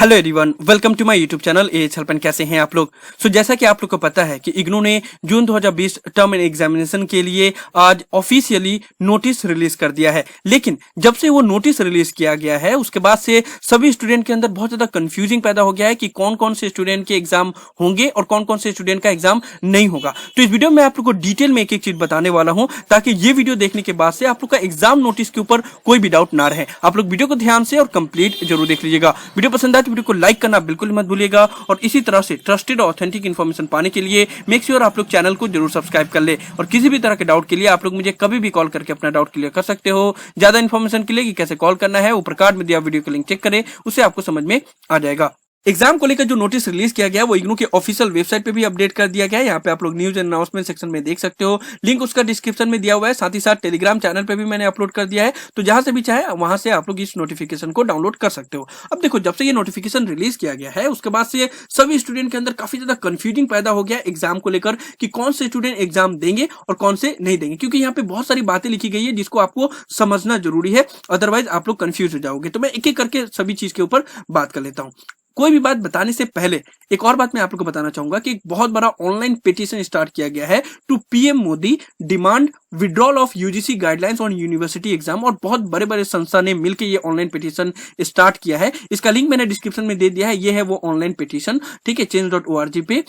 Hello everyone, welcome to my YouTube channel ah help and. कैसे हैं आप लोग? जैसा कि आप लोग को पता है कि इग्नू ने जून 2020 टर्म एंड एग्जामिनेशन के लिए आज ऑफिशियली नोटिस रिलीज कर दिया है। लेकिन जब से वो नोटिस रिलीज किया गया है उसके बाद से सभी स्टूडेंट के अंदर बहुत ज्यादा कंफ्यूजिंग पैदा हो गया है कि कौन कौन से स्टूडेंट के एग्जाम होंगे और कौन कौन से स्टूडेंट का एग्जाम नहीं होगा। तो इस वीडियो में आप लोग को डिटेल में एक एक चीज बताने वाला हूं ताकि ये वीडियो देखने के बाद से आप लोग का एग्जाम नोटिस के ऊपर कोई भी डाउट ना रहे। आप लोग वीडियो को ध्यान से और कंप्लीट जरूर देख लीजिएगा। वीडियो पसंद आए तो वीडियो को लाइक करना बिल्कुल मत भूलिएगा और इसी तरह से ट्रस्टेड और ऑथेंटिक इन्फॉर्मेशन पाने के लिए मेक श्योर आप लोग चैनल को जरूर सब्सक्राइब कर ले। और किसी भी तरह के डाउट के लिए आप लोग मुझे कभी भी कॉल करके अपना डाउट क्लियर कर सकते हो। ज्यादा इन्फॉर्मेशन के लिए कि कैसे कॉल करना है ऊपर कार्ड में दिया वीडियो का लिंक चेक करें, उससे आपको समझ में आ जाएगा। एग्जाम को लेकर जो नोटिस रिलीज किया गया वो इग्नू के ऑफिशियल वेबसाइट पे भी अपडेट कर दिया गया है। यहाँ पे आप लोग न्यूज एंड अनाउंसमेंट सेक्शन में देख सकते हो, लिंक उसका डिस्क्रिप्शन में दिया हुआ है। साथ ही साथ टेलीग्राम चैनल पे भी मैंने अपलोड कर दिया है, तो जहां से भी चाहे वहां से आप लोग इस नोटिफिकेशन को डाउनलोड कर सकते हो। अब देखो, जब से ये नोटिफिकेशन रिलीज किया गया है उसके बाद से सभी स्टूडेंट के अंदर काफी ज्यादा कंफ्यूजिंग पैदा हो गया एग्जाम को लेकर कि कौन से स्टूडेंट एग्जाम देंगे और कौन से नहीं देंगे, क्योंकि यहाँ पे बहुत सारी बातें लिखी गई है जिसको आपको समझना जरूरी है, अदरवाइज आप लोग कंफ्यूज हो जाओगे। तो मैं एक एक करके सभी चीज के ऊपर बात कर लेता हूँ। कोई भी बात बताने से पहले एक और बात मैं आप लोग को बताना चाहूंगा कि एक बहुत बड़ा ऑनलाइन पिटीशन स्टार्ट किया गया है to PM Modi demand withdrawal of UGC guidelines on university exam. और बहुत बड़े बड़े संस्था ने मिलकर ये ऑनलाइन पिटीशन स्टार्ट किया है। इसका लिंक मैंने डिस्क्रिप्शन में दे दिया है। ये है वो ऑनलाइन पिटीशन, ठीक है, change.org पे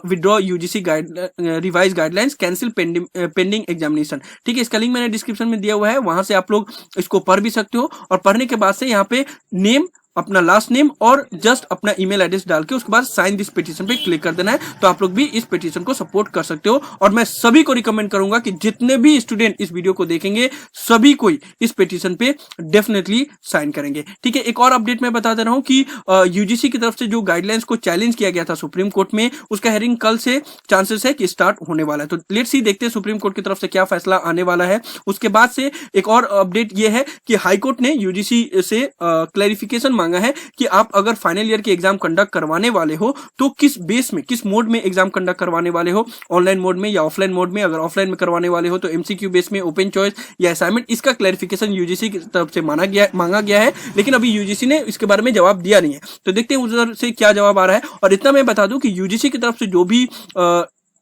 withdraw UGC revise guidelines cancel pending examination, ठीक है। इसका लिंक मैंने डिस्क्रिप्शन में दिया हुआ है, वहां से आप लोग इसको पढ़ भी सकते हो। और पढ़ने के बाद से यहाँ पे नेम, अपना लास्ट नेम और जस्ट अपना ईमेल एड्रेस डाल के उसके बाद साइन दिस पिटीशन पे क्लिक कर देना है, तो आप लोग भी इस पिटीशन को सपोर्ट कर सकते हो। और मैं सभी को रिकमेंड करूंगा कि जितने भी स्टूडेंट इस वीडियो को देखेंगे सभी कोई इस पिटीशन पे डेफिनेटली साइन करेंगे, ठीक है। एक और अपडेट मैं बता दे रहा हूं कि यूजीसी की तरफ से जो गाइडलाइंस को चैलेंज किया गया था सुप्रीम कोर्ट में, उसका हेयरिंग कल से चांसेस है कि स्टार्ट होने वाला है। तो लेट्स सी, देखते हैं सुप्रीम कोर्ट की तरफ से क्या फैसला आने वाला है। उसके बाद से एक और अपडेट ये है कि हाईकोर्ट ने यूजीसी से क्लैरिफिकेशन मांगा है कि आप अगर फाइनल ईयर के एग्जाम कंडक्ट करवाने वाले हो तो किस बेस में, किस मोड में एग्जाम कंडक्ट करवाने वाले हो, ऑनलाइन मोड में या ऑफलाइन मोड में। अगर ऑफलाइन में करवाने वाले हो तो एमसीक्यू बेस में, ओपन चॉइस या असाइनमेंट। इसका क्लैरिफिकेशन यूजीसी की तरफ से मांगा गया है, लेकिन अभी यूजीसी ने इसके बारे में जवाब दिया नहीं है। तो देखते हैं उधर से क्या जवाब आ रहा है। और इतना मैं बता दूं कि यूजीसी की तरफ से जो भी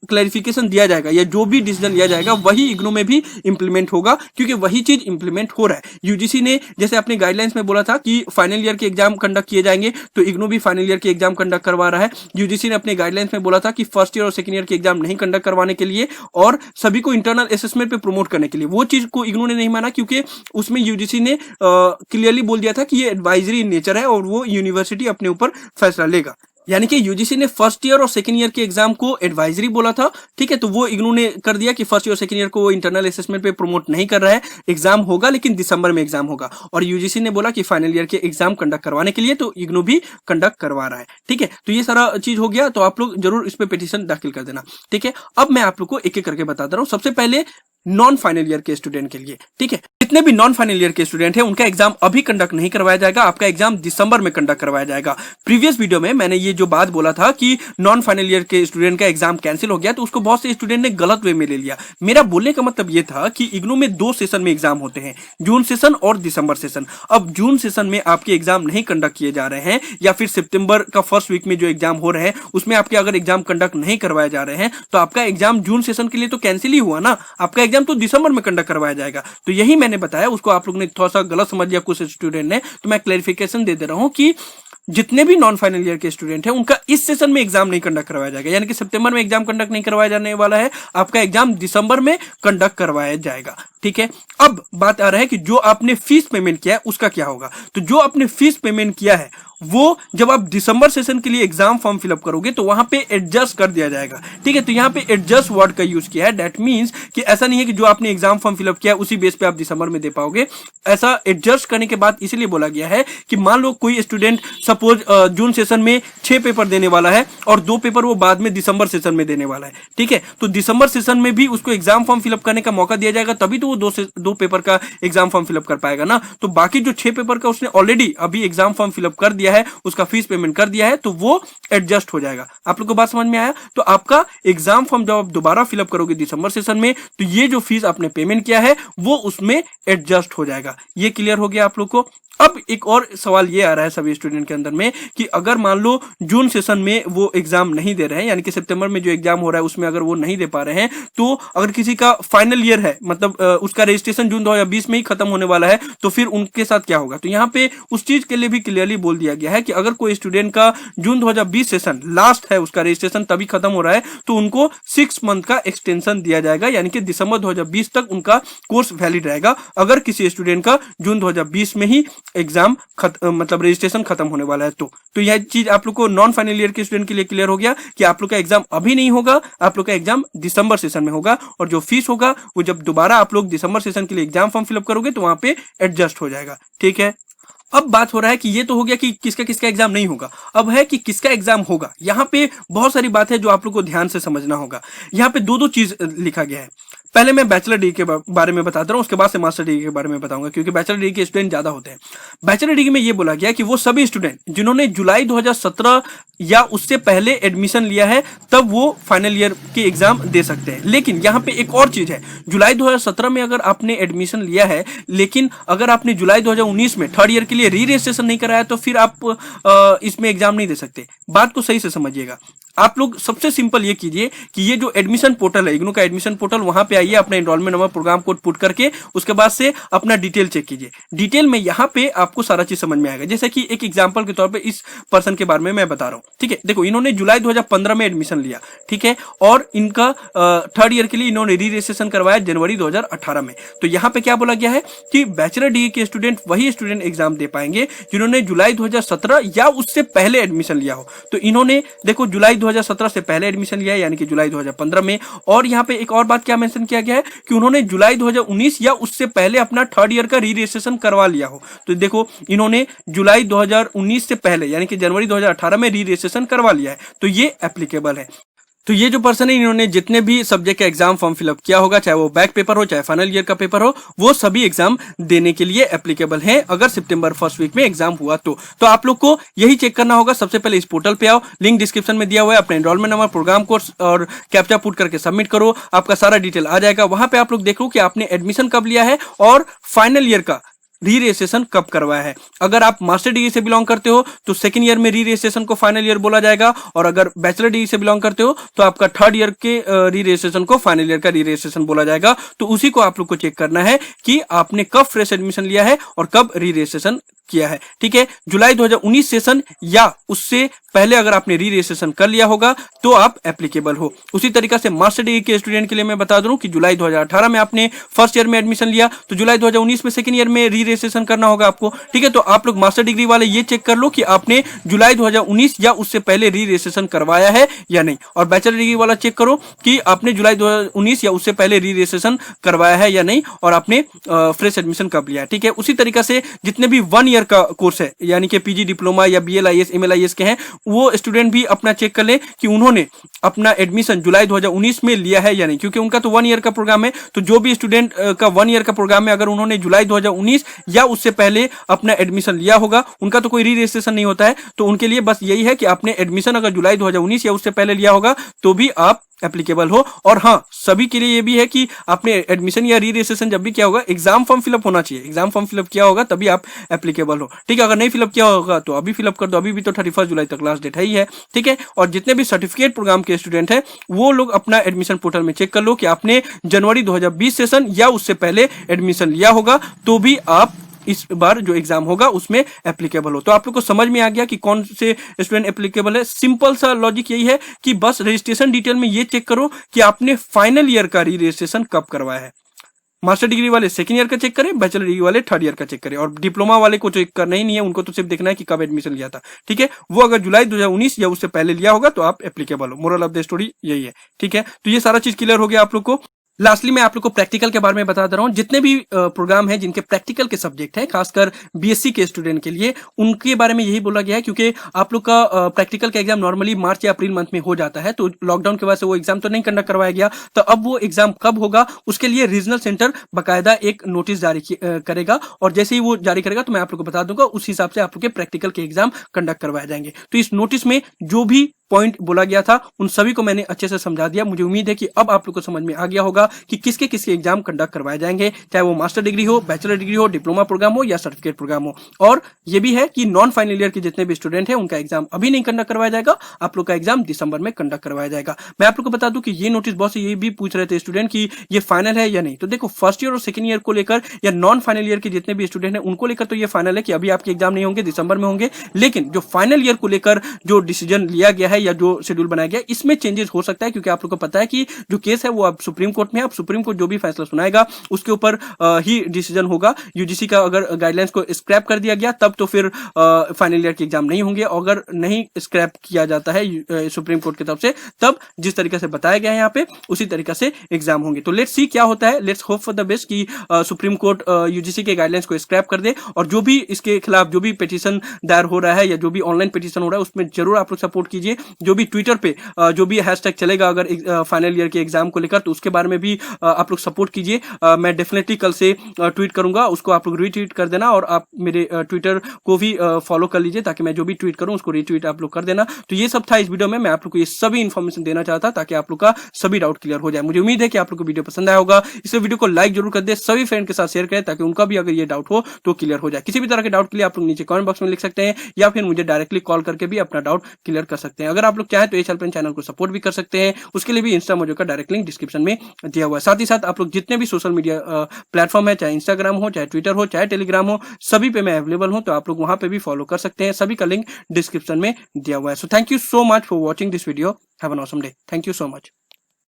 क्लैरिफिकेशन दिया जाएगा या जो भी डिसीजन लिया जाएगा वही इग्नू में भी इंप्लीमेंट होगा, क्योंकि वही चीज इंप्लीमेंट हो रहा है। यूजीसी ने जैसे अपने गाइडलाइंस में बोला था कि फाइनल ईयर के एग्जाम कंडक्ट किए जाएंगे, तो इग्नू भी फाइनल ईयर के एग्जाम कंडक्ट करवा रहा है। यूजीसी ने अपने गाइडलाइंस में बोला था कि फर्स्ट ईयर और सेकंड ईयर के एग्जाम नहीं कंडक्ट करवाने के लिए और सभी को इंटरनल असेसमेंट पे प्रमोट करने के लिए। वो चीज को इग्नू ने नहीं माना, क्योंकि उसमें यूजीसी ने क्लियरली बोल दिया था कि ये एडवाइजरी इन नेचर है और वो यूनिवर्सिटी अपने ऊपर फैसला लेगा। यानी कि यूजीसी ने फर्स्ट ईयर और सेकंड ईयर के एग्जाम को एडवाइजरी बोला था, ठीक है। तो वो इग्नू ने कर दिया कि फर्स्ट ईयर और सेकंड ईयर को वो इंटरनल असेसमेंट पे प्रमोट नहीं कर रहा है। एग्जाम होगा लेकिन दिसंबर में एग्जाम होगा। और यूजीसी ने बोला कि फाइनल ईयर के एग्जाम कंडक्ट करवाने के लिए तो इग्नू भी कंडक्ट करवा रहा है, ठीक है। तो ये सारा चीज हो गया, तो आप लोग जरूर इस पे पिटीशन दाखिल कर देना, ठीक है। अब मैं आप लोग को एक एक करके बताता रहा हूँ। सबसे पहले नॉन फाइनल ईयर के स्टूडेंट के लिए, ठीक है, जितने भी नॉन फाइनल ईयर के स्टूडेंट हैं उनका एग्जाम अभी कंडक्ट नहीं करवाया जाएगा। आपका एग्जाम दिसंबर में कंडक्ट करवाया जाएगा। प्रीवियस वीडियो में मैंने ये जो बात बोला था कि नॉन फाइनल ईयर के स्टूडेंट का एग्जाम कैंसिल हो गया, तो उसको बहुत से स्टूडेंट ने गलत वे में ले लिया। मेरा बोलने का मतलब ये था कि इग्नू में 2 सेशन में एग्जाम होते हैं, जून सेशन और दिसंबर सेशन। अब जून सेशन में आपके एग्जाम नहीं कंडक्ट किए जा रहे हैं, या फिर सितंबर का फर्स्ट वीक में जो एग्जाम हो रहे हैं उसमें आपके अगर एग्जाम कंडक्ट नहीं करवाए जा रहे हैं, तो आपका एग्जाम जून सेशन के लिए तो कैंसिल ही हुआ ना। आपका एग्जाम तो दिसंबर में करवाया जाएगा। तो यही मैंने बताया, उसको आप लोग ने थोड़ा सा गलत समझ लिया कुछ स्टूडेंट ने। तो मैं क्लैरिफिकेशन दे दे रहा हूं कि जितने भी नॉन फाइनल ईयर के स्टूडेंट हैं उनका इस सेशन में एग्जाम नहीं कंडक्ट करवाया जाएगा। यानी कि सितंबर में एग्जाम कंडक्ट नहीं करवाया जाने वाला है, आपका एग्जाम दिसंबर में कंडक्ट करवाया जाएगा, ठीक है। अब बात आ रहा है कि जो आपने फीस पेमेंट किया है उसका क्या होगा। तो जो आपने फीस पेमेंट किया है वो जब आप दिसंबर सेशन के लिए एग्जाम फॉर्म फिलअप करोगे तो वहां पे एडजस्ट कर दिया जाएगा, ठीक है। तो यहाँ पे एडजस्ट वर्ड का यूज किया है। दैट मींस कि ऐसा नहीं है कि जो आपने एग्जाम फॉर्म फिलअप किया उसी बेस पे आप दिसंबर में दे पाओगे। ऐसा एडजस्ट करने के बाद इसलिए बोला गया है कि मान लो कोई स्टूडेंट सपोज जून सेशन में 6 पेपर देने वाला है और 2 पेपर वो बाद में दिसंबर सेशन में देने वाला है, ठीक है। तो दिसंबर सेशन में भी उसको एग्जाम फॉर्म फिलअप करने का मौका दिया जाएगा, तभी तो वो 2 पेपर का एग्जाम फॉर्म फिलअप कर पाएगा ना। तो बाकी जो 6 पेपर का उसने ऑलरेडी अभी एग्जाम फॉर्म फिलअप कर दिया है है, उसका फीस पेमेंट कर दिया है, तो वो एडजस्ट हो जाएगा। आप लोग को बात समझ में आया? तो आपका एग्जाम फॉर्म जब आप दोबारा फिलअप करोगे दिसंबर सेशन में, तो ये जो फीस आपने पेमेंट किया है वो उसमें एडजस्ट हो जाएगा। ये क्लियर हो गया आप लोग को? अब एक और सवाल ये आ रहा है सभी स्टूडेंट के अंदर में कि अगर मान लो जून सेशन में वो एग्जाम नहीं दे रहे हैं, यानी कि सितंबर में जो एग्जाम हो रहा है उसमें अगर वो नहीं दे पा रहे हैं, तो अगर किसी का फाइनल ईयर है, मतलब उसका रजिस्ट्रेशन जून 2020 में ही खत्म होने वाला है, तो फिर उनके साथ क्या होगा? तो यहाँ पे उस चीज के लिए भी क्लियरली बोल दिया गया है कि अगर कोई स्टूडेंट का जून 2020 सेशन लास्ट है, उसका रजिस्ट्रेशन तभी खत्म हो रहा है, तो उनको 6 मंथ का एक्सटेंशन दिया जाएगा, यानी कि दिसंबर 2020 तक उनका कोर्स वैलिड रहेगा। अगर किसी स्टूडेंट का जून 2020 में ही एग्जाम मतलब रजिस्ट्रेशन खत्म होने वाला है, तो यह चीज आप लोग को नॉन फाइनल ईयर के स्टूडेंट के लिए क्लियर हो गया कि आप लोग का एग्जाम अभी नहीं होगा, आप लोग का एग्जाम दिसंबर सेशन में होगा, और जो फीस होगा वो जब दोबारा आप लोग दिसंबर सेशन के लिए एग्जाम फॉर्म फिलअप करोगे तो वहां पे एडजस्ट हो जाएगा। ठीक है, अब बात हो रहा है कि ये तो हो गया कि किसका किसका एग्जाम नहीं होगा, अब है कि किसका एग्जाम होगा। यहाँ पे बहुत सारी बात है जो आप लोग को ध्यान से समझना होगा। यहाँ पे दो चीज लिखा गया है। पहले मैं बैचलर डिग्री के बारे में बताता हूँ, उसके बाद से मास्टर डिग्री के बारे में बताऊंगा, क्योंकि बैचलर डिग्री के स्टूडेंट ज्यादा होते हैं। बैचलर डिग्री में ये बोला गया कि वो सभी स्टूडेंट जिन्होंने जुलाई 2017 या उससे पहले एडमिशन लिया है, तब वो फाइनल ईयर के एग्जाम दे सकते हैं। लेकिन यहाँ पे एक और चीज है, जुलाई 2017 में अगर आपने एडमिशन लिया है, लेकिन अगर आपने जुलाई 2019 में थर्ड ईयर के लिए री रजिस्ट्रेशन नहीं कराया, तो फिर आप इसमें एग्जाम नहीं दे सकते। बात को सही से समझिएगा। आप लोग सबसे सिंपल ये कीजिए कि ये जो एडमिशन पोर्टल है, इग्नू का एडमिशन पोर्टल, वहां पे आइए, अपना enrolment number, programme code put करके उसके बाद से अपना डिटेल चेक कीजिए। डिटेल में यहाँ पे आपको सारा चीज समझ में आएगा। जैसे कि एक एग्जांपल के तौर पे इस पर्सन के बारे में मैं बता रहा हूँ। ठीक है, देखो इन्होंने जुलाई 2015 में एडमिशन लिया, ठीक है, और इनका थर्ड ईयर के लिए इन्होंने री रजिस्ट्रेशन करवाया जनवरी 2018 में। तो यहाँ पे क्या बोला गया है कि बैचलर डिग्री के स्टूडेंट वही स्टूडेंट एग्जाम दे पाएंगे जिन्होंने जुलाई 2017 या उससे पहले एडमिशन लिया हो। तो इन्होंने देखो जुलाई 2017 से पहले एडमिशन लिया है, यानी कि जुलाई 2015 में। और यहाँ पे एक और बात क्या मेंशन किया गया है कि उन्होंने जुलाई 2019 या उससे पहले अपना थर्ड ईयर का री रजिस्ट्रेशन करवा लिया हो। तो देखो इन्होंने जुलाई 2019 से पहले यानी कि जनवरी 2018 में री रजिस्ट्रेशन करवा लिया है, तो ये एप्लीकेबल है। तो ये जो पर्सन है, इन्होंने जितने भी सब्जेक्ट का एग्जाम फॉर्म फिलअप किया होगा, चाहे वो बैक पेपर हो चाहे फाइनल ईयर का पेपर हो, वो सभी एग्जाम देने के लिए एप्लीकेबल है अगर सितंबर फर्स्ट वीक में एग्जाम हुआ तो आप लोग को यही चेक करना होगा। सबसे पहले इस पोर्टल पे आओ, लिंक डिस्क्रिप्शन में दिया हुआ है, अपने एनरोलमेंट नंबर, प्रोग्राम कोर्स और कैप्चा पुट करके सबमिट करो, आपका सारा डिटेल आ जाएगा। वहां पे आप लोग देखो कि आपने एडमिशन कब लिया है और फाइनल ईयर का री रजिस्ट्रेशन कब करवाया है। अगर आप मास्टर डिग्री से बिलोंग करते हो तो सेकंड ईयर में री रजिस्ट्रेशन को फाइनल ईयर बोला जाएगा, और अगर बैचलर डिग्री से बिलोंग करते हो तो आपका थर्ड ईयर के री रजिस्ट्रेशन को फाइनल ईयर का री रजिस्ट्रेशन बोला जाएगा। तो उसी को आप लोग को चेक करना है कि आपने कब फ्रेश एडमिशन लिया है और कब री रजिस्ट्रेशन किया है। ठीक है, जुलाई 2019 सेशन या उससे पहले अगर आपने री रजिस्ट्रेशन कर लिया होगा तो आप एप्लीकेबल हो। उसी तरीके से मास्टर डिग्री के स्टूडेंट के लिए मैं बता दूं कि जुलाई 2018 में आपने फर्स्ट ईयर में एडमिशन लिया, तो जुलाई 2019 में सेकंड ईयर में री रजिस्ट्रेशन करना होगा आपको। ठीक है, तो आप लोग मास्टर डिग्री वाले ये चेक कर लो कि आपने जुलाई 2019 या उससे पहले री रजिस्ट्रेशन करवाया है या नहीं, और बैचलर डिग्री वाला चेक करो कि आपने जुलाई 2019 या उससे पहले री रजिस्ट्रेशन करवाया है या नहीं, और आपने फ्रेश एडमिशन कब लिया है। ठीक है, उसी तरीके से जितने भी 1 ईयर का कोर्स है, यानी कि पीजी डिप्लोमा या BLIS MLIS के हैं, वो स्टूडेंट भी अपना चेक कर ले कि उन्होंने अपना एडमिशन जुलाई 2019 में लिया है या नहीं, क्योंकि उनका तो 1 ईयर का प्रोग्राम है। तो जो भी स्टूडेंट का 1 ईयर का प्रोग्राम है, अगर उन्होंने जुलाई 2019 या उससे पहले अपना एडमिशन लिया होगा, उनका तो कोई री रजिस्ट्रेशन नहीं होता है। तो उनके लिए बस यही है कि आपने एडमिशन अगर जुलाई 2019 या उससे पहले लिया होगा तो भी आप एप्लीकेबल हो। और हाँ, सभी के लिए ये भी है कि आपने एडमिशन या री रजिस्ट्रेशन जब भी किया होगा, एग्जाम फॉर्म फिलअप होना चाहिए। एग्जाम फॉर्म फिलअप किया होगा तभी आप एप्लीकेबल हो। ठीक है, अगर नहीं फिलअप किया होगा तो अभी फिलअप कर दो, अभी भी तो 31 जुलाई तक लास्ट डेट है ही है। ठीक है, और जितने भी सर्टिफिकेट प्रोग्राम के स्टूडेंट हैं वो लोग अपना एडमिशन पोर्टल में चेक कर लो कि आपने जनवरी 2020 सेशन या उससे पहले एडमिशन लिया होगा, तो भी आप इस बार जो एग्जाम होगा उसमें एप्लीकेबल हो। तो आप लोग को समझ में आ गया कि कौन से स्टूडेंट एप्लीकेबल है। सिंपल सा लॉजिक यही है कि बस रजिस्ट्रेशन डिटेल में ये चेक करो कि आपने फाइनल ईयर का री रजिस्ट्रेशन कब करवाया है। मास्टर डिग्री वाले सेकंड ईयर का चेक करें, बैचलर डिग्री वाले थर्ड ईयर का चेक करें, और डिप्लोमा वाले को चेक करना ही नहीं है, उनको तो सिर्फ देखना है कि कब एडमिशन लिया था। ठीक है, वो अगर जुलाई 2019 या उससे पहले लिया होगा तो आप एप्लीकेबल हो। मोरल ऑफ द स्टोरी यही है। ठीक है, तो ये सारा चीज क्लियर हो गया आप लोग को। लास्टली मैं आप लोग को प्रैक्टिकल के बारे में बता दे रहा हूँ। जितने भी प्रोग्राम हैं जिनके प्रैक्टिकल के सब्जेक्ट हैं, खासकर बीएससी के स्टूडेंट के लिए, उनके बारे में यही बोला गया है, क्योंकि आप लोग का प्रैक्टिकल का एग्जाम नॉर्मली मार्च या अप्रैल मंथ में हो जाता है, तो लॉकडाउन की वजह से वो एग्जाम तो नहीं कंडक्ट करवाया गया। तो अब वो एग्जाम कब होगा उसके लिए रीजनल सेंटर बाकायदा एक नोटिस जारी करेगा, और जैसे ही वो जारी करेगा तो मैं आप लोग को बता दूंगा, उस हिसाब से आप लोग के प्रैक्टिकल के एग्जाम कंडक्ट करवाए जाएंगे। तो इस नोटिस में जो भी पॉइंट बोला गया था उन सभी को मैंने अच्छे से समझा दिया। मुझे उम्मीद है कि अब आप लोग को समझ में आ गया होगा कि किसके किसके एग्जाम कंडक्ट करवाए जाएंगे, चाहे वो मास्टर डिग्री हो, बैचलर डिग्री हो, डिप्लोमा प्रोग्राम हो या सर्टिफिकेट प्रोग्राम हो। और ये भी है कि नॉन फाइनल ईयर के जितने भी स्टूडेंट हैं उनका एग्जाम अभी नहीं कंडक्ट करवाया जाएगा, आप लोग का एग्जाम दिसंबर में कंडक्ट करवाया जाएगा। मैं आप लोग को बता दूं कि ये नोटिस बहुत से ये भी पूछ रहे थे स्टूडेंट कि ये फाइनल है या नहीं। तो देखो, फर्स्ट ईयर और सेकंड ईयर को लेकर या नॉन फाइनल ईयर के जितने भी स्टूडेंट हैं उनको लेकर तो ये फाइनल है कि अभी आपके एग्जाम नहीं होंगे, दिसंबर में होंगे। लेकिन जो फाइनल ईयर को लेकर जो डिसीजन लिया गया है या जो शेड्यूल बनाया गया, इसमें चेंजेस हो सकता है, क्योंकि आप लोग को पता है कि जो केस है वो अब सुप्रीम कोर्ट में है। अब सुप्रीम कोर्ट जो भी फैसला सुनाएगा उसके ऊपर ही डिसीजन होगा। यूजीसी का अगर गाइडलाइंस को स्क्रैप कर दिया गया तब तो फिर फाइनल ईयर के एग्जाम नहीं होंगे, अगर नहीं स्क्रैप किया जाता है सुप्रीम कोर्ट की तरफ से तब जिस तरीके से बताया गया है यहाँ पे उसी तरीके से एग्जाम होंगे। तो लेट्स सी क्या होता है, let's hope for the best कि सुप्रीम कोर्ट यूजीसी के गाइडलाइंस को स्क्रैप कर दे, और जो भी इसके खिलाफ जो भी पिटीशन दायर हो रहा है या जो भी ऑनलाइन पिटीशन हो रहा है उसमें जरूर आप लोग सपोर्ट कीजिए। जो भी ट्विटर पे जो भी हैशटैग चलेगा अगर फाइनल ईयर के एग्जाम को लेकर, तो उसके बारे में भी आप लोग सपोर्ट कीजिए। मैं डेफिनेटली कल से ट्वीट करूंगा, उसको आप लोग रीट्वीट कर देना, और आप मेरे ट्विटर को भी फॉलो कर लीजिए ताकि मैं जो भी ट्वीट करूं उसको रीट्वीट आप लोग कर देना। तो ये सब था इस वीडियो में, मैं आप लोग को ये सभी इन्फॉर्मेशन देना चाहता ताकि आप लोग का सभी डाउट क्लियर हो जाए। मुझे उम्मीद है कि आप लोग को वीडियो पसंद आया होगा। इस वीडियो को लाइक जरूर कर दे, सभी फ्रेंड के साथ शेयर करें ताकि उनका भी अगर ये डाउट हो तो क्लियर हो जाए। किसी भी तरह के डाउट के लिए आप लोग नीचे कमेंट बॉक्स में लिख सकते हैं या फिर मुझे डायरेक्टली कॉल करके भी अपना डाउट क्लियर कर सकते हैं। अगर आप लोग चाहें तो एच चैनल को सपोर्ट भी कर सकते हैं, उसके लिए भी इंस्टा मोजो का डायरेक्ट लिंक डिस्क्रिप्शन में दिया हुआ है। साथ ही साथ आप लोग जितने भी सोशल मीडिया प्लेटफॉर्म है, चाहे इंस्टाग्राम हो, चाहे ट्विटर हो, चाहे टेलीग्राम हो, सभी पे मैं अवेलेबल हूं, तो आप लोग वहां पे भी फॉलो कर सकते हैं। सभी का लिंक डिस्क्रिप्शन में दिया हुआ है। So thank you so much for watching this video. Have an awesome day. Thank you so much.